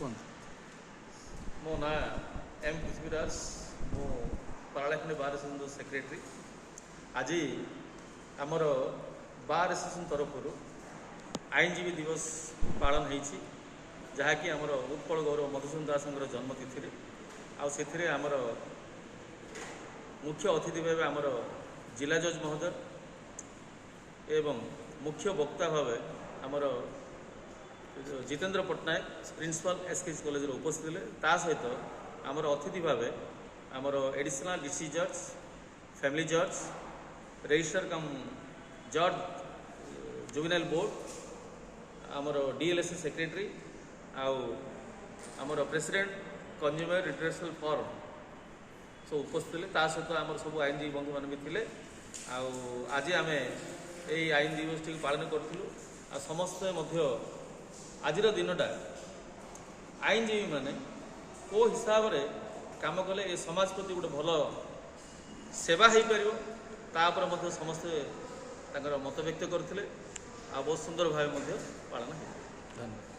मो ना एम पृथ्वीराज मो पारालाखंडी बार एसोसिएशन सेक्रेटरी। आज आमर बार एसोसिएशन तरफ आईनजीवी दिवस पालन होती जहाँकि आमर उत्कल गौरव मधुसूदन दास जन्मतिथि आमर मुख्य अतिथि भाव आमर जिला जज महोदय एवं मुख्य वक्ता भाव आमर जितेंद्र पट्टनायक प्रिंसिपल एसकेसी कॉलेज उपस्थित थे। ता सहित आमर अतिथि भाव आमर एडिशनल डीसी जज फैमिली जज रजिस्ट्रार कम जज जुवेनाइल बोर्ड आमर डीएलएससी सेक्रेटरी आमर प्रेसिडेंट कंज्यूमर रिट्रेशनल फॉर्म सब उपस्थित थे। ता सहित आमर सब आईनजीवी बंधु मान भी थे। आज आम यही आईन दिवस टी पालन करूँ समस्ते आज दिनटा आईनजीवी मैंने को हिसाब से काम कले ए समाज प्रति गोटे भल सेवा हो पार समस्ते मत व्यक्त करते बहुत सुंदर भाव पालन। धन्यवाद।